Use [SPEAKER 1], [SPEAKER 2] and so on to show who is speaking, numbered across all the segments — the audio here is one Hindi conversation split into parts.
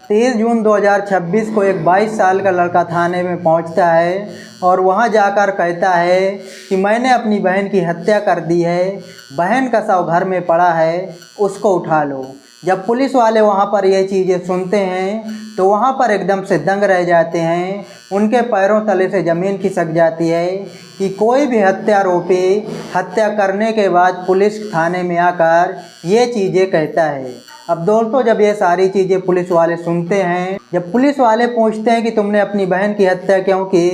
[SPEAKER 1] 30 जून 2026 को एक 22 साल का लड़का थाने में पहुंचता है और वहां जाकर कहता है कि मैंने अपनी बहन की हत्या कर दी है, बहन का शव घर में पड़ा है, उसको उठा लो। जब पुलिस वाले वहां पर ये चीज़ें सुनते हैं तो वहां पर एकदम से दंग रह जाते हैं। उनके पैरों तले से ज़मीन खिसक जाती है कि कोई भी हत्यारोपी हत्या करने के बाद पुलिस थाने में आकर ये चीज़ें कहता है। अब दोस्तों, जब ये सारी चीज़ें पुलिस वाले सुनते हैं, जब पुलिस वाले पूछते हैं कि तुमने अपनी बहन की हत्या क्यों की,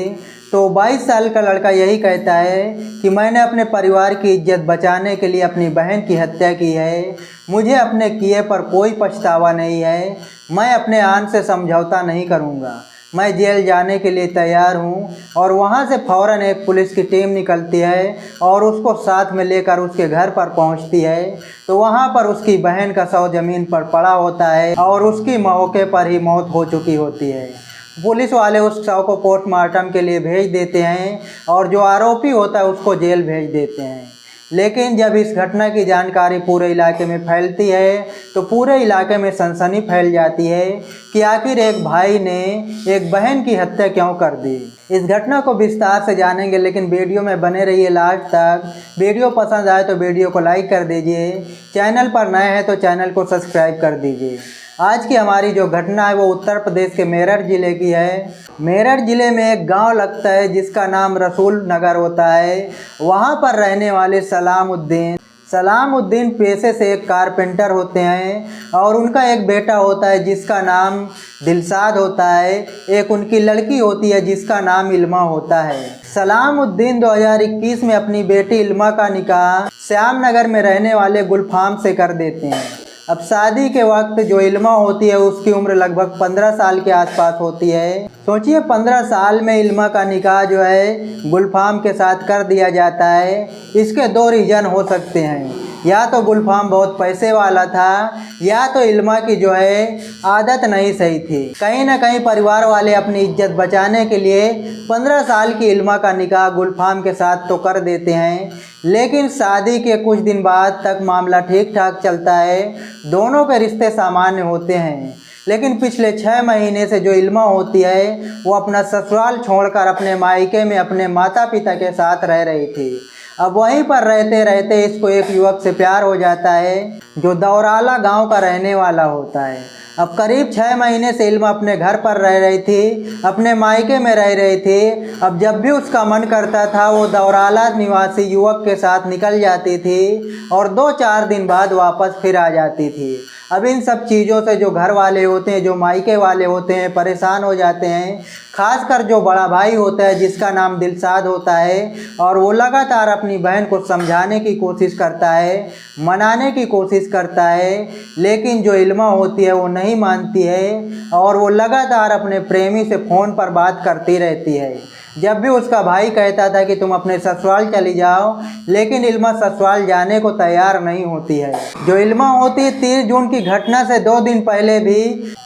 [SPEAKER 1] तो 22 साल का लड़का यही कहता है कि मैंने अपने परिवार की इज्जत बचाने के लिए अपनी बहन की हत्या की है। मुझे अपने किए पर कोई पछतावा नहीं है। मैं अपने आन से समझौता नहीं करूँगा। मैं जेल जाने के लिए तैयार हूँ। और वहाँ से फ़ौरन एक पुलिस की टीम निकलती है और उसको साथ में लेकर उसके घर पर पहुँचती है। तो वहाँ पर उसकी बहन का शव ज़मीन पर पड़ा होता है और उसकी मौके पर ही मौत हो चुकी होती है। पुलिस वाले उस शव को पोस्टमार्टम के लिए भेज देते हैं और जो आरोपी होता है उसको जेल भेज देते हैं। लेकिन जब इस घटना की जानकारी पूरे इलाके में फैलती है तो पूरे इलाके में सनसनी फैल जाती है कि आखिर एक भाई ने एक बहन की हत्या क्यों कर दी। इस घटना को विस्तार से जानेंगे, लेकिन वीडियो में बने रहिए लास्ट तक। वीडियो पसंद आए तो वीडियो को लाइक कर दीजिए। चैनल पर नए हैं तो चैनल को सब्सक्राइब कर दीजिए। आज की हमारी जो घटना है वो उत्तर प्रदेश के मेरठ ज़िले की है। मेरठ ज़िले में एक गांव लगता है जिसका नाम रसूल नगर होता है। वहां पर रहने वाले सलामुद्दीन पेशे से एक कारपेंटर होते हैं और उनका एक बेटा होता है जिसका नाम दिलशाद होता है। एक उनकी लड़की होती है जिसका नाम इल्मा होता है। सलामुद्दीन 2021 में अपनी बेटी इल्मा का निकाह श्यामनगर में रहने वाले गुलफाम से कर देते हैं। अब शादी के वक्त जो इल्मा होती है उसकी उम्र लगभग 15 साल के आसपास होती है। सोचिए, 15 साल में इल्मा का निकाह जो है गुलफाम के साथ कर दिया जाता है। इसके दो रीज़न हो सकते हैं, या तो गुलफाम बहुत पैसे वाला था या तो इल्मा की जो है आदत नहीं सही थी। कहीं ना कहीं परिवार वाले अपनी इज्जत बचाने के लिए 15 साल की इल्मा का निकाह गुलफाम के साथ तो कर देते हैं, लेकिन शादी के कुछ दिन बाद तक मामला ठीक ठाक चलता है। दोनों के रिश्ते सामान्य होते हैं। लेकिन पिछले 6 महीने से जो इल्मा होती है वो अपना ससुराल छोड़कर अपने मायके में अपने माता पिता के साथ रह रही थी। अब वहीं पर रहते रहते इसको एक युवक से प्यार हो जाता है जो दौराला गांव का रहने वाला होता है। अब करीब 6 महीने से इल्मा अपने घर पर रह रही थी, अपने मायके में रह रही थी। अब जब भी उसका मन करता था वो दौराला निवासी युवक के साथ निकल जाती थी और 2-4 दिन बाद वापस फिर आ जाती थी। अब इन सब चीज़ों से जो घर वाले होते हैं, जो मायके वाले होते हैं, परेशान हो जाते हैं। खासकर जो बड़ा भाई होता है जिसका नाम दिलशाद होता है, और वो लगातार अपनी बहन को समझाने की कोशिश करता है, मनाने की कोशिश करता है, लेकिन जो इल्मा होती है वो नहीं मानती है और वो लगातार अपने प्रेमी से फ़ोन पर बात करती रहती है। जब भी उसका भाई कहता था कि तुम अपने ससुराल चली जाओ, लेकिन इल्मा ससुराल जाने को तैयार नहीं होती है। जो इल्मा होती है 30 जून की घटना से 2 दिन पहले भी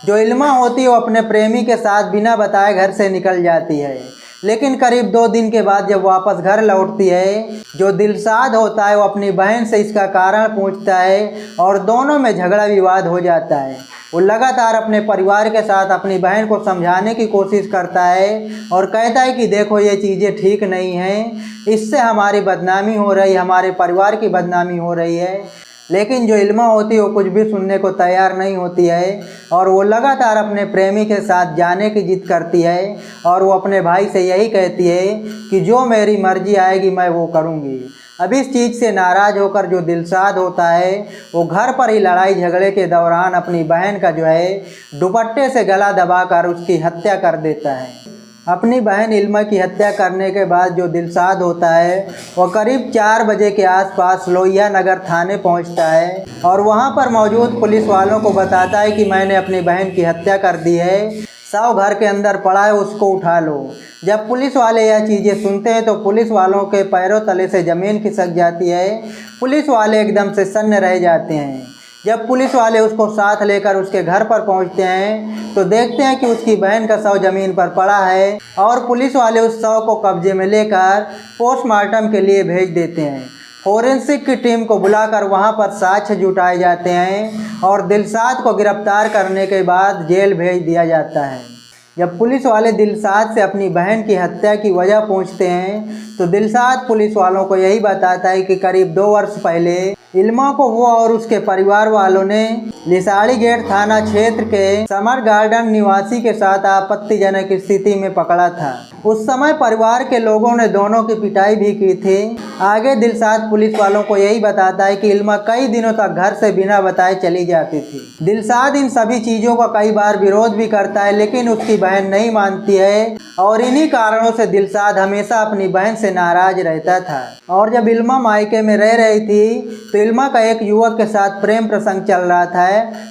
[SPEAKER 1] जो इल्मा होती है वो अपने प्रेमी के साथ बिना बताए घर से निकल जाती है। लेकिन करीब 2 दिन के बाद जब वापस घर लौटती है, जो दिलशाद होता है वो अपनी बहन से इसका कारण पूछता है और दोनों में झगड़ा विवाद हो जाता है। वो लगातार अपने परिवार के साथ अपनी बहन को समझाने की कोशिश करता है और कहता है कि देखो ये चीज़ें ठीक नहीं हैं, इससे हमारी बदनामी हो रही है, हमारे परिवार की बदनामी हो रही है। लेकिन जो इल्मा होती है वो कुछ भी सुनने को तैयार नहीं होती है और वो लगातार अपने प्रेमी के साथ जाने की जिद करती है और वो अपने भाई से यही कहती है कि जो मेरी मर्जी आएगी मैं वो करूँगी। अब इस चीज़ से नाराज़ होकर जो दिलशाद होता है वो घर पर ही लड़ाई झगड़े के दौरान अपनी बहन का जो है दुपट्टे से गला दबाकर उसकी हत्या कर देता है। अपनी बहन इल्मा की हत्या करने के बाद जो दिलशाद होता है वह करीब 4 बजे के आसपास लोहिया नगर थाने पहुंचता है और वहां पर मौजूद पुलिस वालों को बताता है कि मैंने अपनी बहन की हत्या कर दी है, शव घर के अंदर पड़ा है, उसको उठा लो। जब पुलिस वाले यह चीज़ें सुनते हैं तो पुलिस वालों के पैरों तले से ज़मीन खिसक जाती है। पुलिस वाले एकदम से सन्न रह जाते हैं। जब पुलिस वाले उसको साथ लेकर उसके घर पर पहुंचते हैं तो देखते हैं कि उसकी बहन का शव ज़मीन पर पड़ा है और पुलिस वाले उस शव को कब्जे में लेकर पोस्टमार्टम के लिए भेज देते हैं। फोरेंसिक की टीम को बुलाकर वहां पर साक्ष्य जुटाए जाते हैं और दिलशाद को गिरफ्तार करने के बाद जेल भेज दिया जाता है। जब पुलिस वाले दिलशाद से अपनी बहन की हत्या की वजह पूछते हैं तो दिलशाद पुलिस वालों को यही बताता है कि करीब 2 वर्ष पहले इल्मा को वो और उसके परिवार वालों ने लिसाड़ी गेट थाना क्षेत्र के समर गार्डन निवासी के साथ आपत्तिजनक स्थिति में पकड़ा था। उस समय परिवार के लोगों ने दोनों की पिटाई भी की थी। आगे दिलशाद पुलिस वालों को यही बताता है कि इल्मा कई दिनों तक घर से बिना बताए चली जाती थी। दिलशाद इन सभी चीज़ों का कई बार विरोध भी करता है, लेकिन उसकी बहन नहीं मानती है और इन्हीं कारणों से दिलशाद हमेशा अपनी बहन से नाराज रहता था। और जब इल्मा मायके में रह रही थी तो इल्मा का एक युवक के साथ प्रेम प्रसंग चल रहा था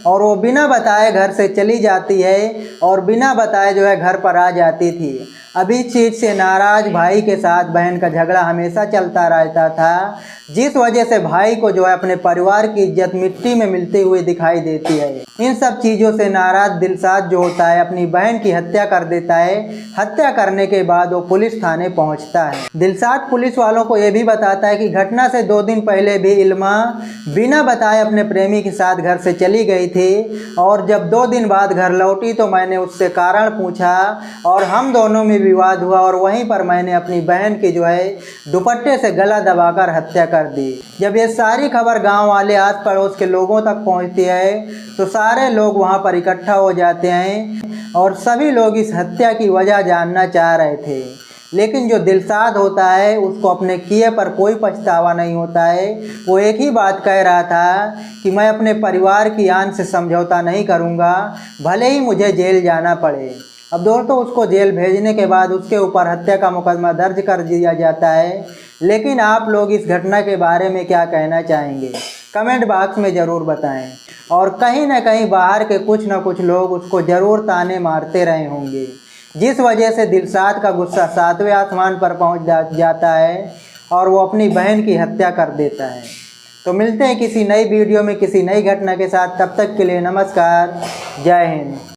[SPEAKER 1] और वो बिना बताए घर से चली जाती है और बिना बताए जो है घर पर आ जाती थी। अब इस चीज़ से नाराज भाई के साथ बहन का झगड़ा हमेशा चलता रहता था, जिस वजह से भाई को जो है अपने परिवार की इज्जत मिट्टी में मिलती हुई दिखाई देती है। इन सब चीज़ों से नाराज दिलशाद जो होता है अपनी बहन की हत्या कर देता है। हत्या करने के बाद वो पुलिस थाने पहुंचता है। दिलशाद पुलिस वालों को ये भी बताता है कि घटना से 2 दिन पहले भी इल्मा बिना बताए अपने प्रेमी के साथ घर से चली गई थी और जब 2 दिन बाद घर लौटी तो मैंने उससे कारण पूछा और हम दोनों में विवाद हुआ और वहीं पर मैंने अपनी बहन की जो है दुपट्टे से गला दबाकर हत्या कर दी। जब ये सारी खबर गांव वाले आस पड़ोस के लोगों तक पहुंचती है तो सारे लोग वहां पर इकट्ठा हो जाते हैं और सभी लोग इस हत्या की वजह जानना चाह रहे थे, लेकिन जो दिलशाद होता है उसको अपने किए पर कोई पछतावा नहीं होता है। वो एक ही बात कह रहा था कि मैं अपने परिवार की आन से समझौता नहीं करूँगा, भले ही मुझे जेल जाना पड़े। अब दोस्तों उसको जेल भेजने के बाद उसके ऊपर हत्या का मुकदमा दर्ज कर दिया जाता है। लेकिन आप लोग इस घटना के बारे में क्या कहना चाहेंगे, कमेंट बॉक्स में ज़रूर बताएं। और कहीं ना कहीं बाहर के कुछ ना कुछ लोग उसको ज़रूर ताने मारते रहे होंगे, जिस वजह से दिलशाद का गुस्सा 7वें आसमान पर पहुंच जाता है और वो अपनी बहन की हत्या कर देता है। तो मिलते हैं किसी नई वीडियो में किसी नई घटना के साथ, तब तक के लिए नमस्कार, जय हिंद।